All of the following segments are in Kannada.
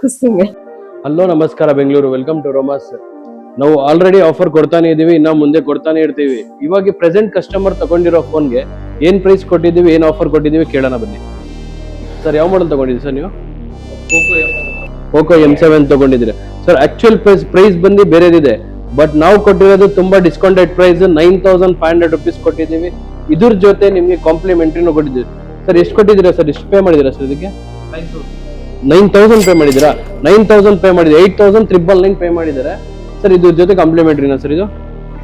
ಖುಷಿಗೆ. ಹಲೋ ನಮಸ್ಕಾರ ಬೆಂಗಳೂರು, ವೆಲ್ಕಮ್ ಟು ರೋಮಾಸ್. ನಾವು ಆಲ್ರೆಡಿ ಆಫರ್ ಕೊಡ್ತಾನೆ ಇದೀವಿ, ಇನ್ನ ಮುಂದೆ ಕೊಡ್ತಾನೆ ಇರ್ತೀವಿ. ಇವಾಗ ಪ್ರೆಸೆಂಟ್ ಕಸ್ಟಮರ್ ತಗೊಂಡಿರೋ ಫೋನ್ಗೆ ಏನ್ ಪ್ರೈಸ್ ಕೊಟ್ಟಿದೀವಿ, ಏನ್ ಆಫರ್ ಕೊಟ್ಟಿದೀವಿ ಕೇಳೋಣ ಬನ್ನಿ. ಸರ್ ಯಾವ ಮಾಡಲ್ ತಗೊಂಡಿದ್ದೀವಿ ಸರ್ ನೀವು? ಪೋಕೋ M7 ತಗೊಂಡಿದ್ದೀರಿ ಸರ್. ಆಕ್ಚುಯಲ್ ಪ್ರೈಸ್ ಬಂದು ಬೇರೆದಿದೆ, ಬಟ್ ನಾವು ಕೊಟ್ಟಿರೋದು ತುಂಬಾ ಡಿಸ್ಕೌಂಟೆಡ್ ಪ್ರೈಸ್ 9500 ರುಪೀಸ್ ಕೊಟ್ಟಿದ್ದೀವಿ. ಇದ್ರ ಜೊತೆ ನಿಮ್ಗೆ ಕಾಂಪ್ಲಿಮೆಂಟ್ರಿನೂ ಕೊಟ್ಟಿದ್ದೀವಿ. ಸರ್ ಎಷ್ಟು ಕೊಟ್ಟಿದ್ದೀರಾ ಸರ್? ಎಷ್ಟು ಪೇ ಮಾಡಿದ್ದೀರಾ ಸರ್ ಇದಕ್ಕೆ? 9000 ಪೇ ಮಾಡಿದ್ದೀರಾ? 9000 ಪೇ ಮಾಡಿದ್ರೆ 8999 ಪೇ ಮಾಡಿದ್ದಾರೆ ಸರ್. ಇದ್ರ ಜೊತೆ ಕಾಂಪ್ಲಿಮೆಂಟ್ರಿನಾ ಸರ್? ಇದು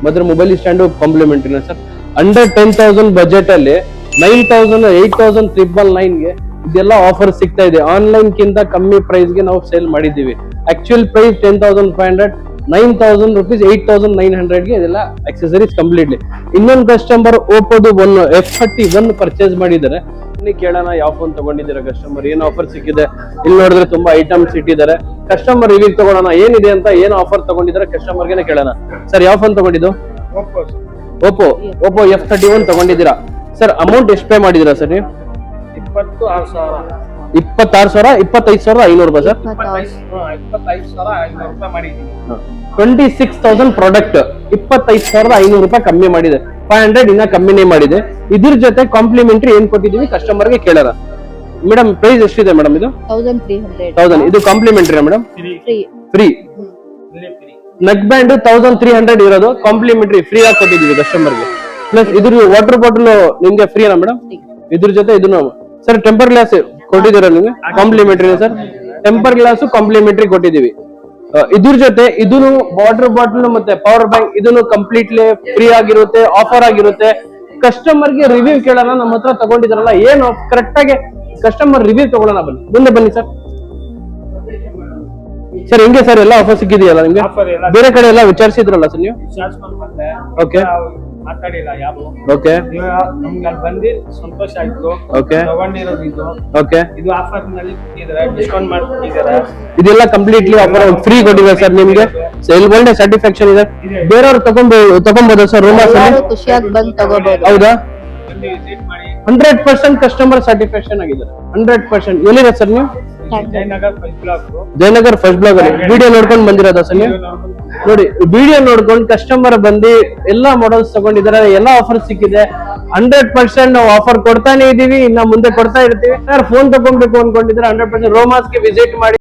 ಮಾತ್ರ ಮೊಬೈಲ್ ಸ್ಟ್ಯಾಂಡು ಕಾಂಪ್ಲಿಮೆಂಟ್ರಿನಾ ಸರ್? ಅಂಡರ್ 10,000 ಬಜೆಟ್ ಅಲ್ಲಿ 9000 8999ಗೆ ಇದೆಲ್ಲ ಆಫರ್ ಸಿಗ್ತಾ ಇದೆ. ಆನ್ಲೈನ್ ಕಿಂತ ಕಮ್ಮಿ ಪ್ರೈಸ್ ಗೆ ನಾವು ಸೇಲ್ ಮಾಡಿದ್ದೀವಿ. ಆಕ್ಚುಯಲ್ ಪ್ರೈಸ್ 10,500, 9000 ರುಪೀಸ್ 8900ಗೆ ಇದೆಲ್ಲ ಅಕ್ಸೆಸರೀಸ್ ಕಂಪ್ಲೀಟ್ಲಿ. ಇನ್ನೊಂದು ಕಸ್ಟಮರ್ ಓಪೋದು F31 ಪರ್ಚೇಸ್ ಮಾಡಿದ್ದಾರೆ. ಕೇಳೋಣ ಯಾವ ಫೋನ್ ತಗೊಂಡಿದ್ದೀರಾ ಕಸ್ಟಮರ್, ಏನ್ ಆಫರ್ ಸಿಕ್ಕಿದೆ. ಇಲ್ಲಿ ನೋಡಿದ್ರೆ ತುಂಬಾ ಐಟಮ್ಸ್ ಇಟ್ಟಿದ್ದಾರೆ. ಕಸ್ಟಮರ್ ರಿವ್ಯೂ ತಗೊಳ್ಳೋಣ, ಏನಿದೆ ಅಂತ, ಏನ್ ಆಫರ್ ತಗೊಂಡಿದ್ದಾರೆ ಕಸ್ಟಮರ್ಗೆ ಕೇಳೋಣ. ಸರ್ ಯಾವ ಫೋನ್ ತಗೊಂಡಿದ್ದು? ಓಪೋ F31 ತಗೊಂಡಿದ್ದೀರಾ ಸರ್. ಅಮೌಂಟ್ ಎಷ್ಟು ಪೇ ಮಾಡಿದ್ದೀರಾ ಸರ್ ನೀವು? 26,000 25,500 ರೂಪಾಯಿ ಸರ್. 26,000 ಪ್ರಾಡಕ್ಟ್ 25,500 ರೂಪಾಯಿ ಕಮ್ಮಿ ಮಾಡಿದೆ. 500 ಇನ್ನ ಕಮ್ಮಿನೇ ಮಾಡಿದೆ. ಇದ್ರ ಜೊತೆ ಕಾಂಪ್ಲಿಮೆಂಟ್ರಿ ಏನ್ ಕೊಟ್ಟಿದೀವಿ ಕಸ್ಟಮರ್ಗೆ ಕೇಳೋಣ. ಮೇಡಮ್ ಪ್ರೈಸ್ ಎಷ್ಟಿದೆ ಮೇಡಮ್ ಇದು? 1300. ಇದು complimentary madam? Free. Neck band 1300 ಇರೋದು ಕಾಂಪ್ಲಿಮೆಂಟ್ರಿ ಫ್ರೀ ಆಗಿ ಕೊಟ್ಟಿದೀವಿ ಕಸ್ಟಮರ್ಗೆ. ಪ್ಲಸ್ ಇದ್ರ ವಾಟರ್ ಬಾಟಲ್ ನಿಮ್ಗೆ ಫ್ರೀನಾ ಮೇಡಮ್? ಇದ್ರ ಜೊತೆ ಇದನ್ನು ಸರ್ ಟೆಂಪರ್ ಗ್ಲಾಸ್ ಕೊಟ್ಟಿದ್ದೀರಾ ನಿಮ್ಗೆ? Complimentary sir. Temper glass complimentary ಕೊಟ್ಟಿದೀವಿ. ಇದ್ರ ಜೊತೆ ಇದನ್ನು ವಾಟರ್ ಬಾಟಲ್ ಮತ್ತೆ ಪವರ್ ಬ್ಯಾಂಕ್ ಇದನ್ನು ಕಂಪ್ಲೀಟ್ಲಿ ಫ್ರೀ ಆಗಿರುತ್ತೆ, ಆಫರ್ ಆಗಿರುತ್ತೆ. ಕಸ್ಟಮರ್ಗೆ ರಿವ್ಯೂ ಕೇಳೋಣ. ನಮ್ಮ ಹತ್ರ ತಗೊಂಡಿದ್ರಲ್ಲ ಏನು ಕರೆಕ್ಟ್ ಆಗಿ ಕಸ್ಟಮರ್ ರಿವ್ಯೂ ತಗೊಳ್ಳೋಣ. ಬನ್ನಿ ಮುಂದೆ ಬನ್ನಿ ಸರ್. ಸರ್ ಹೆಂಗೆ ಸರ್ ಎಲ್ಲ ಆಫರ್ ಸಿಕ್ಕಿದೆಯಲ್ಲ ನಿಮ್ಗೆ? ಬೇರೆ ಕಡೆ ಎಲ್ಲ ವಿಚಾರಿಸಿದ್ರಲ್ಲ ಸರ್ ನೀವು? ಓಕೆ ಮಾತಾಡಿಲ್ಲ ಯಾರು. ಓಕೆ ನಮ್ಗೆ ಅಲ್ಲಿ ಬಂದು ಸಂತೋಷ ಆಯ್ತು. ಓಕೆ ತಗೊಂಡಿರೋದು ಇದು. ಓಕೆ ಇದು ಆಫರ್ ನಲ್ಲಿ ಕೊಟ್ಟಿದ್ದಾರೆ, ಡಿಸ್ಕೌಂಟ್ ಮಾಡ್ಕೊಟ್ಟಿದ್ದಾರೆ. ಇದೆಲ್ಲ ಕಂಪ್ಲೀಟ್ಲಿ ಆಫರ್ ಫ್ರೀ ಕೊಟ್ಟಿದ್ದಾರೆ ಸರ್ ನಿಮ್ಗೆ. ಒಳ್ಳೆ ಸ್ಯಾಟಿಸ್ಫ್ಯಾಕ್ಷನ್ ಇದೆ. ಬೇರೆಯವ್ರು ತಗೊಂಬೋದಾ ಸರ್ ರೂಮಸ್ ಅಲ್ಲಿ? ಖುಷಿಯಾಗಿ ಬಂದು ತಗೋಬಹುದು. ಹೌದಾ? ಬಂದು ವಿಸಿಟ್ ಮಾಡಿ. 100% ಕಸ್ಟಮರ್ ಸ್ಯಾಟಿಸ್ಫ್ಯಾಕ್ಷನ್ ಆಗಿದ್ದಾರೆ. 100%. ಎಲ್ಲಿದೆ ಸರ್ ನೀವು? Jayanagar first block. Jayanagar first block ಅಲ್ಲಿ ವಿಡಿಯೋ ನೋಡ್ಕೊಂಡು ಬಂದಿರೋದಾ ಸರ್ ನೀವು? ನೋಡಿ ವಿಡಿಯೋ ನೋಡ್ಕೊಂಡು ಕಸ್ಟಮರ್ ಬಂದು ಎಲ್ಲಾ ಮಾಡೆಲ್ಸ್ ತಗೊಂಡಿದ್ದಾರೆ, ಎಲ್ಲಾ ಆಫರ್ ಸಿಕ್ಕಿದೆ. 100% ನಾವು ಆಫರ್ ಕೊಡ್ತಾನೆ ಇದೀವಿ, ಇನ್ನ ಮುಂದೆ ಕೊಡ್ತಾ ಇರ್ತೀವಿ. ಸರ್ ಫೋನ್ ತಗೊಳ್ಬೇಕು ಅನ್ಕೊಂಡಿದ್ರೆ 100% ರೋಮಾಸ್ಗೆ ವಿಸಿಟ್ ಮಾಡಿ.